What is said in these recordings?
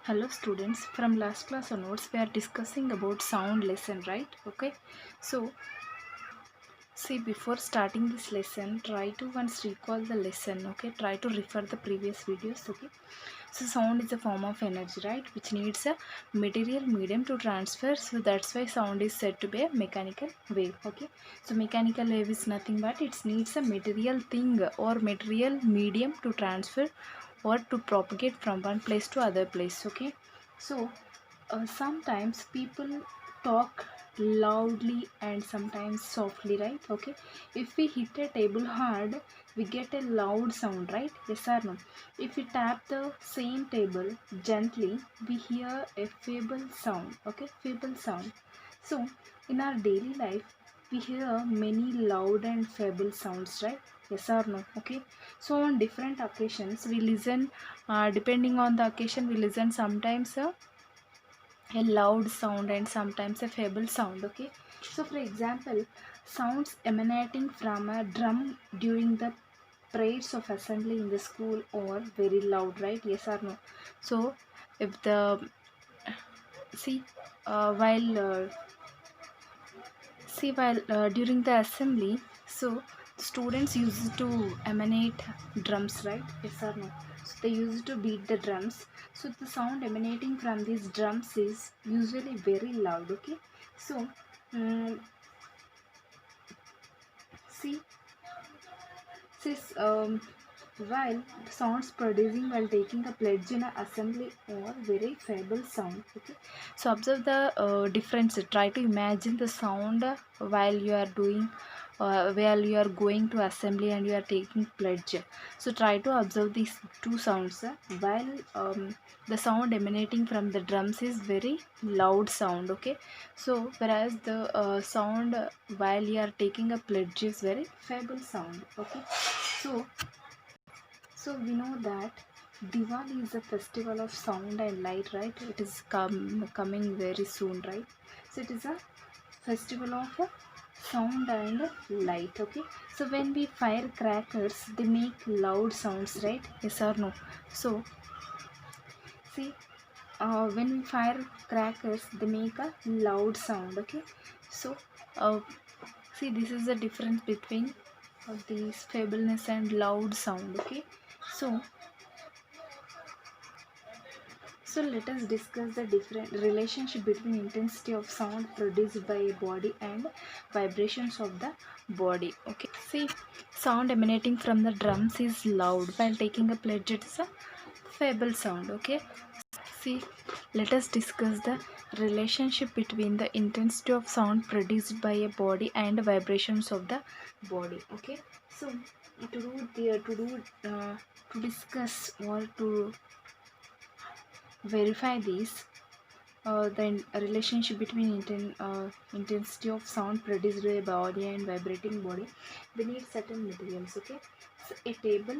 Hello students, from last class onwards we are discussing about sound lesson, right? Okay, so see, before starting this lesson, try to once recall the lesson. Okay, try to refer the previous videos. Okay, so sound is a form of energy, right, which needs a material medium to transfer. So that's why sound is said to be a mechanical wave. Okay, so mechanical wave is nothing but it needs a material thing or material medium to transfer or to propagate from one place to other place. Okay, so sometimes people talk loudly and sometimes softly, right? Okay, if we hit a table hard, we get a loud sound, right? Yes or no? If we tap the same table gently, we hear a feeble sound. Okay, feeble sound. So in our daily life, we hear many loud and feeble sounds, right? Yes or no? Okay, so on different occasions we listen, depending on the occasion we listen sometimes a loud sound and sometimes a feeble sound. Okay, so for example, sounds emanating from a drum during the prayers of assembly in the school or very loud, right? Yes or no? So if the see while while during the assembly, so students used to emanate drums, right? Yes or no? So they used to beat the drums, so the sound emanating from these drums is usually very loud. Okay, so um, see Sis, while sounds producing while taking a pledge in an assembly or very feeble sound. Okay, so observe the difference. Try to imagine the sound while you are doing, while you are going to assembly and you are taking pledge. So try to observe these two sounds. While the sound emanating from the drums is very loud sound. Okay, so whereas the sound while you are taking a pledge is very feeble sound. Okay, so, we know that Diwali is a festival of sound and light, right? It is coming very soon, right? So it is a festival of sound and light. Okay. So when we fire crackers, they make loud sounds, right? Yes or no? So see, when we fire crackers, they make a loud sound. Okay. So uh, see, this is the difference between these feebleness and loud sound. Okay, so let us discuss the different relationship between intensity of sound produced by a body and vibrations of the body. Okay, see, sound emanating from the drums is loud while taking a pledge it is a feeble sound. Okay, see, let us discuss the relationship between the intensity of sound produced by a body and vibrations of the body. Okay, so to discuss or to verify these, the relationship between intensity of sound produced by a body and vibrating body, we need certain materials. Okay, so a table,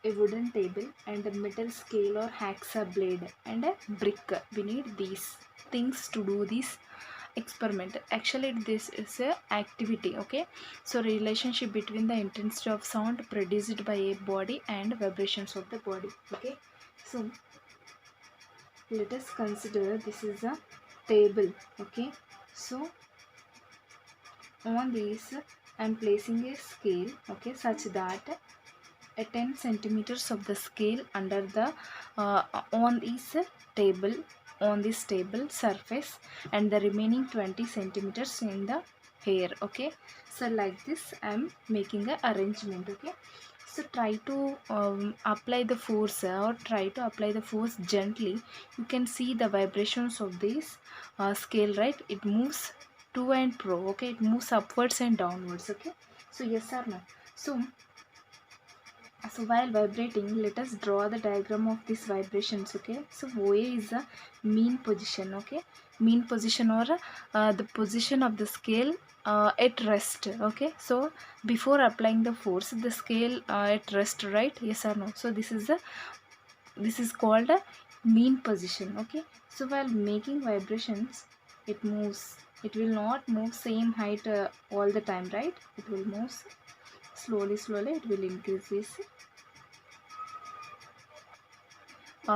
a wooden table, and a metal scale or hacksaw blade and a brick. We need these things to do this experiment. Actually this is a activity. Okay, so relationship between the intensity of sound produced by a body and vibrations of the body. Okay, so let us consider this is a table. Okay, so on this I am placing a scale, okay, such that a 10 centimeters of the scale under the on this table, on this table surface, and the remaining 20 centimeters in the air. Okay, so like this I am making a arrangement. Okay, so try to apply the force, or try to apply the force gently. You can see the vibrations of this scale, right? It moves to and fro. Okay, it moves upwards and downwards. Okay, so yes or no? So while vibrating, let us draw the diagram of these vibrations. Okay, so OA is a mean position. Okay, mean position, or the position of the scale at rest. Okay, so before applying the force, the scale at rest, right? Yes or no? So this is called a mean position. Okay, so while making vibrations, it moves. It will not move same height all the time, right? It will move slowly. It will increase this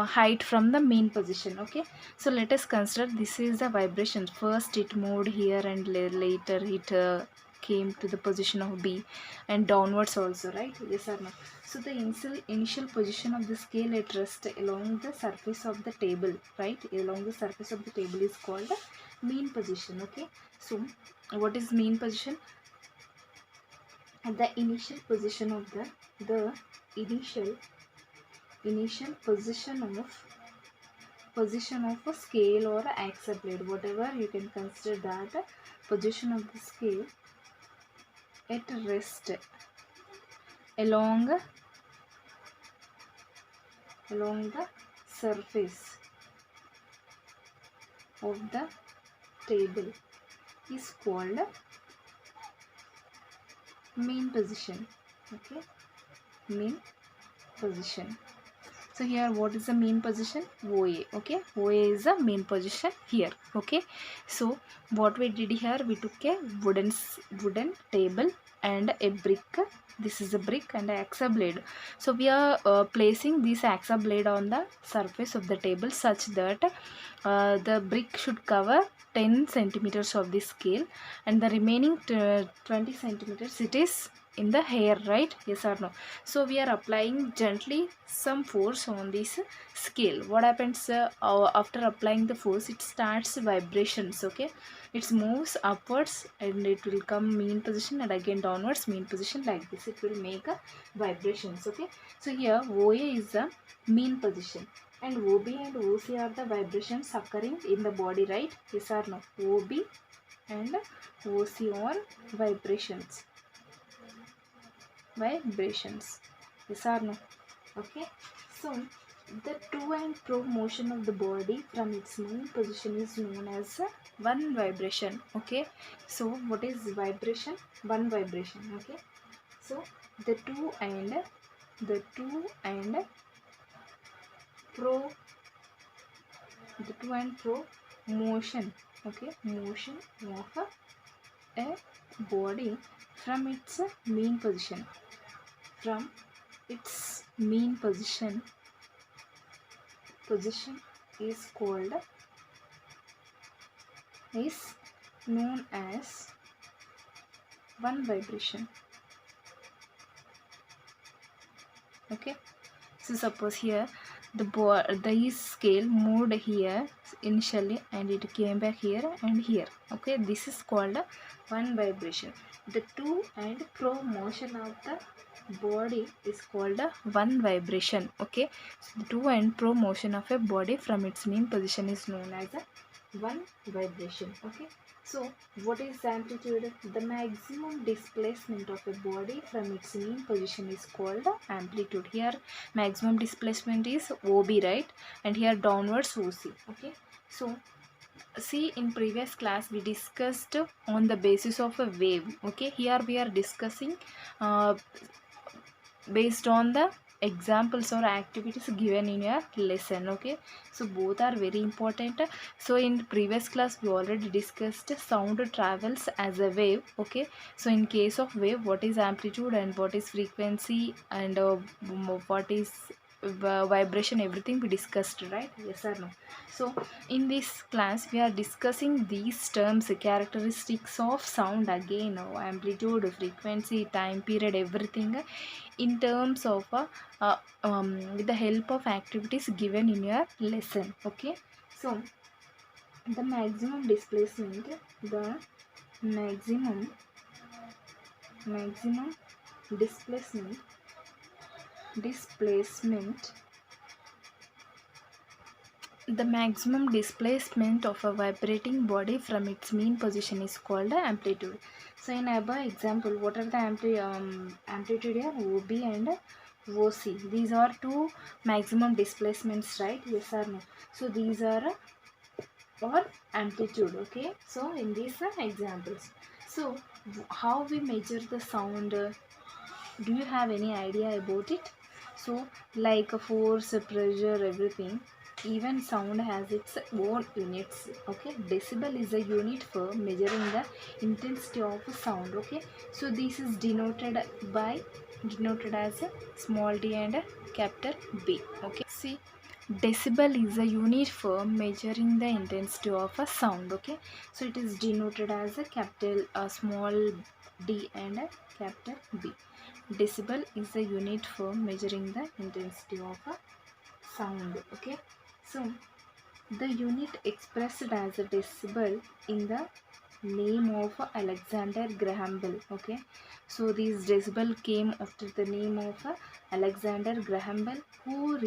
height from the mean position. Okay, so let us consider this is the vibration. First it moved here and later it came to the position of B and downwards also, right? Yes or no? So the initial position of the scale at rest along the surface of the table, right? Along the surface of the table is called the mean position. Okay, so what is mean position? The initial position of the initial position of a scale or a axle blade, whatever you can consider that position of the scale at rest along the surface of the table is called mean position. Okay, mean position. So here what is the mean position? OA. Okay, OA is the mean position here. Okay, so what we did here, we took a wooden table and a brick. This is a brick and an axa blade. So we are placing this axa blade on the surface of the table such that the brick should cover 10 centimeters of the scale and the remaining 20 centimeters it is in the hair, right? Yes or no? So we are applying gently some force on this scale. What happens after applying the force? It starts vibrations. Okay, it moves upwards and it will come mean position and again downwards mean position, like this it will make a vibrations. Okay, so here OA is the mean position and OB and OC are the vibrations occurring in the body, right? Yes or no? OB and OC are vibrations. Yes or no? Okay, so the to and fro motion of the body from its mean position is known as one vibration. Okay, so what is vibration? One vibration. Okay, so the to and fro motion. Okay, motion of a body from its mean position. From its mean position is known as one vibration. Okay, so suppose here the scale moved here initially and it came back here and here. Okay, this is called one vibration. The to and fro motion of the body is called one vibration. Okay, so the to and fro motion of a body from its mean position is known as one vibration. Okay, so what is the amplitude? The maximum displacement of a body from its mean position is called amplitude. Here maximum displacement is OB, right? And here downwards OC. Okay, so see, in previous class we discussed on the basis of a wave. Okay, here we are discussing based on the examples or activities given in your lesson. Okay, so both are very important. So in previous class we already discussed sound travels as a wave. Okay, so in case of wave, what is amplitude and what is frequency and what is vibration, everything we discussed, right? Yes or no? So in this class we are discussing these terms, characteristics of sound again, amplitude, frequency, time period, everything in terms of with the help of activities given in your lesson. Okay, so the maximum displacement, the maximum displacement the maximum displacement of a vibrating body from its mean position is called amplitude. So in above example, what are the amplitude here? OB and OC. These are two maximum displacements, right? Yes or no? So these are or amplitude. Okay, so in these examples, so how we measure the sound? Do you have any idea about it? So like a force, pressure, everything, even sound has its own units. Okay, decibel is a unit for measuring the intensity of a sound. Okay, so this is denoted as a small d and a capital B. Okay, see, Decibel is a unit for measuring the intensity of a sound. Okay, so it is denoted as a capital a small d and a capital B. Decibel is a unit for measuring the intensity of a sound. Okay, so the unit expressed as a decibel in the name of Alexander Graham Bell. Okay, so these decibel came after the name of Alexander Graham Bell, whose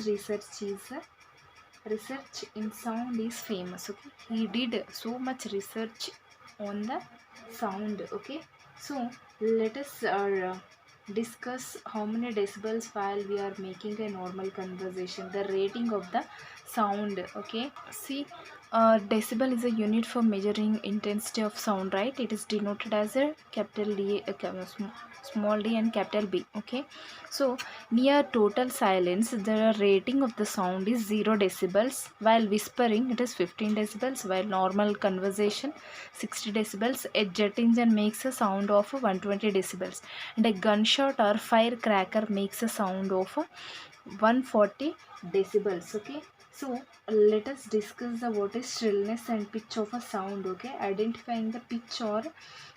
research in sound is famous. Okay, he did so much research on the sound. Okay, so let us discuss how many decibels while we are making a normal conversation, the rating of the sound. Okay, see, decibel is a unit for measuring intensity of sound, right? It is denoted as a capital D, small d and capital B. Okay, so near total silence, the rating of the sound is 0 decibels. While whispering, it is 15 decibels. While normal conversation, 60 decibels. A jet engine makes a sound of 120 decibels. And a gunshot or firecracker makes a sound of 140 decibels. Okay. So let us discuss the what is shrillness and pitch of a sound. Okay. Identifying the pitch or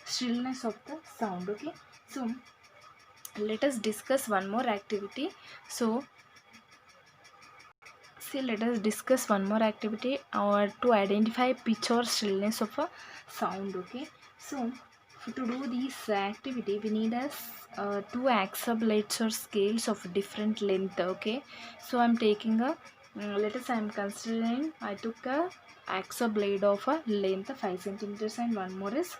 shrillness of the sound. Okay. So let us discuss one more activity. So see, let us discuss one more activity or to identify pitch or shrillness of a sound. Okay, so to do this activity we need us two axle or scales of different length. Okay, so I'm taking a let us I'm considering I took a axle blade of a length 5 centimeters and one more is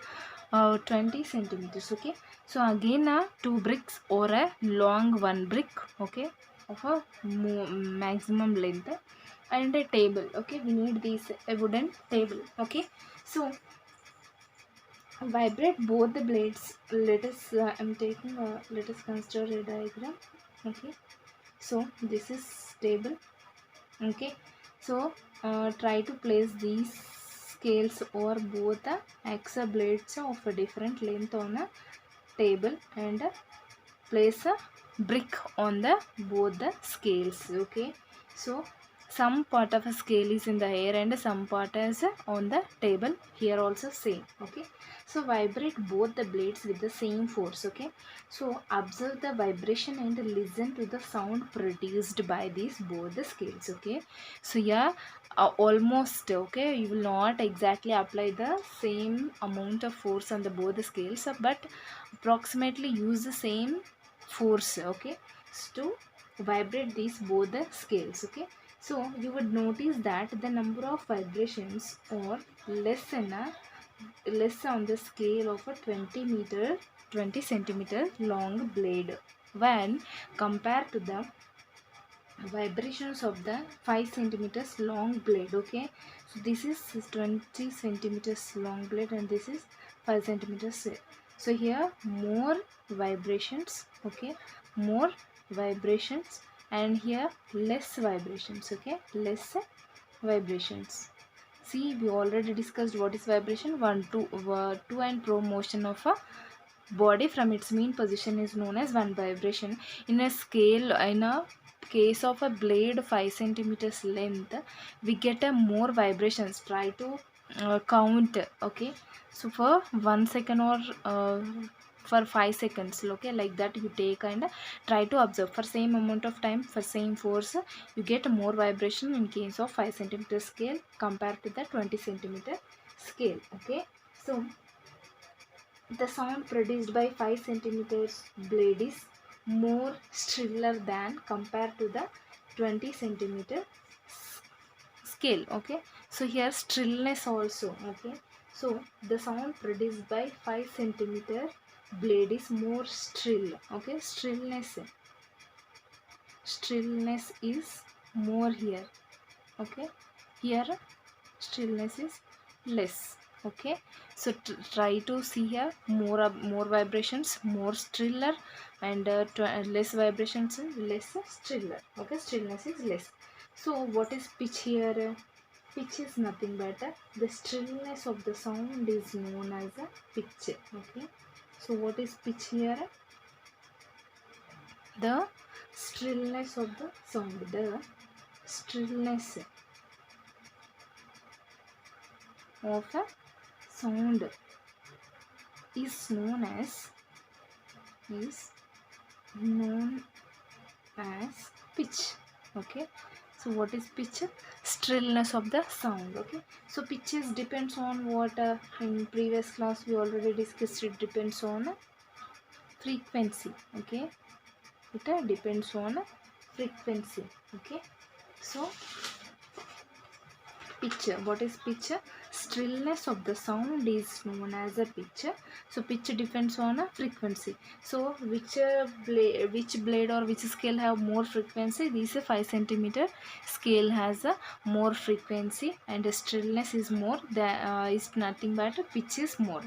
20 centimeters. Okay, so again two bricks or a long one brick. Okay, of a maximum length and a table. Okay, we need this a wooden table. Okay, so vibrate both the blades. Let us I'm taking a let us consider a diagram. Okay, so this is table. Okay, so try to place these scales or both the axa blades of a different length on a table and place a brick on the both the scales. Okay, so some part of a scale is in the air and some part is on the table. Here also same. Okay, so vibrate both the blades with the same force. Okay, so observe the vibration and listen to the sound produced by these both the scales. Okay, so yeah, almost okay, you will not exactly apply the same amount of force on the both the scales, but approximately use the same force. Okay, to vibrate these both the scales. Okay, so you would notice that the number of vibrations or less than a less on the scale of a 20 centimeter long blade when compared to the vibrations of the 5 centimeters long blade. Okay, so this is 20 centimeters long blade and this is 5 centimeters. So here more vibrations. Okay, more vibrations and here less vibrations. Okay, less vibrations. See, we already discussed what is vibration. To and fro motion of a body from its mean position is known as one vibration. In a scale, in a case of a blade 5 centimeters length, we get a more vibrations. Try to count. Okay, so for 1 second or for 5 seconds. Okay, like that you take and try to observe for same amount of time, for same force, you get more vibration in case of 5 centimeter scale compared to the 20 centimeter scale. Okay, so the sound produced by 5 centimeters blade is more shriller than compared to the 20 centimeter scale. Okay, so here shrillness also. Okay, so the sound produced by 5 centimeter blade is more shrill. Okay, shrillness is more here. Okay, here shrillness is less. Okay, so try to see here more vibrations, more shriller, and less vibrations, less shriller. Okay, shrillness is less. So what is pitch here? Pitch is nothing but the shrillness of the sound is known as a pitch. Okay, so what is pitch here? The shrillness of the sound, the Shrillness of a sound is known as is known as pitch. Okay, so what is pitch? Shrillness of the sound. Okay, so pitches depends on what, in previous class we already discussed, it depends on frequency. Okay, it depends on frequency. Okay, so pitch, what is pitch? Shrillness of the sound is known as a pitch. So pitch depends on a frequency. So which blade or which scale have more frequency? This 5 centimeter scale has a more frequency, and the shrillness is more, is nothing but pitch is more.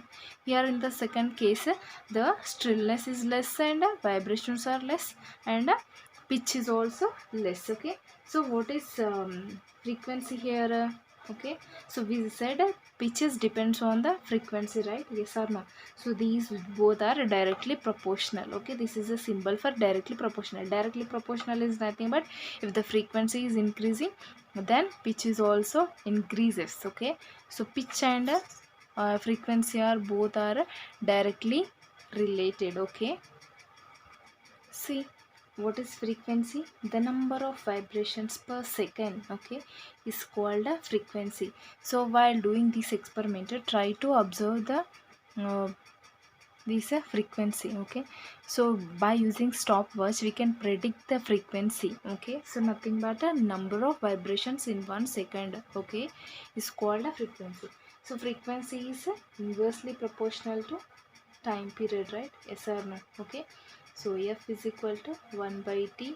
Here in the second case, the shrillness is less and vibrations are less, and pitch is also less. Okay, so what is frequency here? Okay, so we said pitches depends on the frequency, right? Yes or no? So these both are directly proportional. Okay, this is a symbol for directly proportional. Directly proportional is nothing but if the frequency is increasing, then pitch is also increases. Okay, so pitch and frequency are both are directly related. Okay, see, what is frequency? The number of vibrations per second, okay, is called a frequency. So while doing this experiment, try to observe the this frequency. Okay, so by using stopwatch we can predict the frequency. Okay, so nothing but a number of vibrations in 1 second, okay, is called a frequency. So frequency is inversely proportional to time period, right? Yes or no? Okay, so f is equal to 1 by t,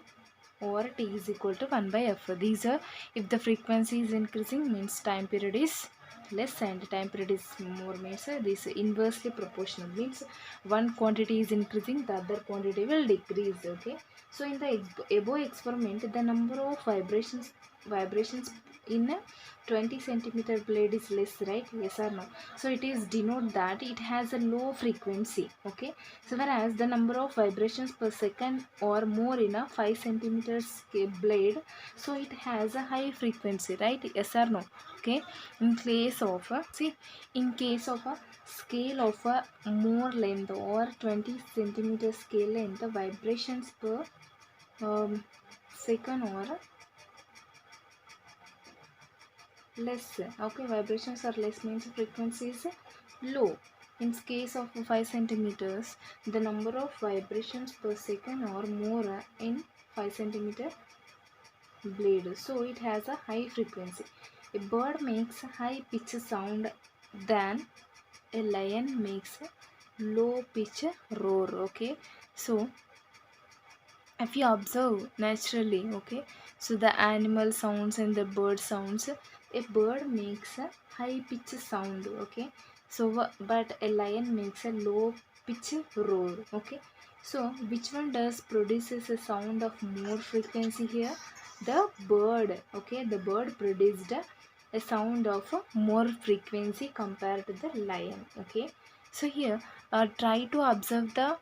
or t is equal to 1 by f. These are, if the frequency is increasing means time period is less, and time period is more means this inversely proportional means one quantity is increasing, the other quantity will decrease. Okay, so in the above experiment, the number of vibrations in a 20 centimeter blade is less, right? Yes or no? So it is denote that it has a low frequency. Okay, so whereas the number of vibrations per second or more in a 5 centimeters blade, so it has a high frequency, right? Yes or no? Okay, in case of a, see, in case of a scale of a more length or 20 centimeter scale length, the vibrations per second or less. Okay, vibrations are less means frequency is low. In case of 5 centimeters, the number of vibrations per second or more in 5 centimeter blade, so it has a high frequency. A bird makes a high pitch sound than a lion makes a low pitch roar. Okay, so if you observe naturally, okay, so the animal sounds and the bird sounds, a bird makes a high pitch sound. Okay, so but a lion makes a low pitch roar. Okay, so which one does produces a sound of more frequency here? The bird. Okay, the bird produced a sound of more frequency compared to the lion. Okay, so here try to observe the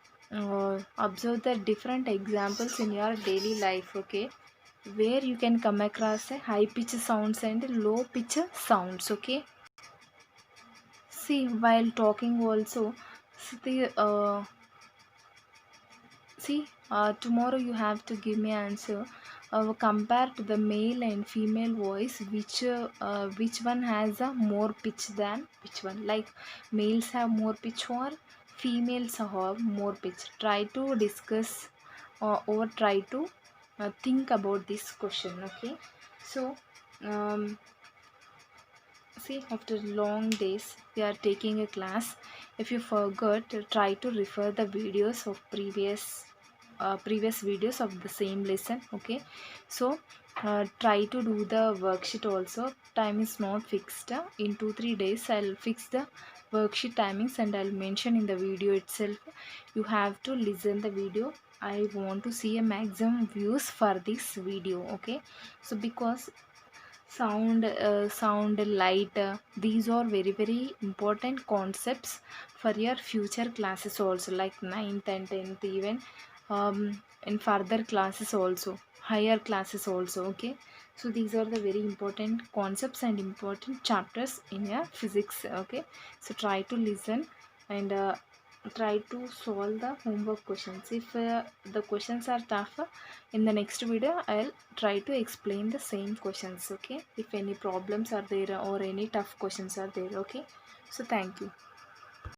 different examples in your daily life. Okay, where you can come across a high pitch sounds and low pitch sounds. Okay, see, while talking also, tomorrow you have to give me answer. Compare to the male and female voice, which one has a more pitch than which one? Like males have more pitch or females have more pitch? Try to discuss or try to think about this question. Okay, so see, after long days we are taking a class. If you forgot, try to refer the videos of previous videos of the same lesson. Okay, so try to do the worksheet also. Time is not fixed. In 2-3 days I'll fix the worksheet timings and I'll mention in the video itself. You have to listen the video. I want to see a maximum views for this video. Okay, so because sound, light, these are very important concepts for your future classes also, like 9th and 10th, even in further classes also, higher classes also. Okay, So these are the very important concepts and important chapters in your physics. Okay, so try to listen and try to solve the homework questions. If the questions are tough, in the next video I'll try to explain the same questions. Okay, if any problems are there or any tough questions are there. Okay, so thank you.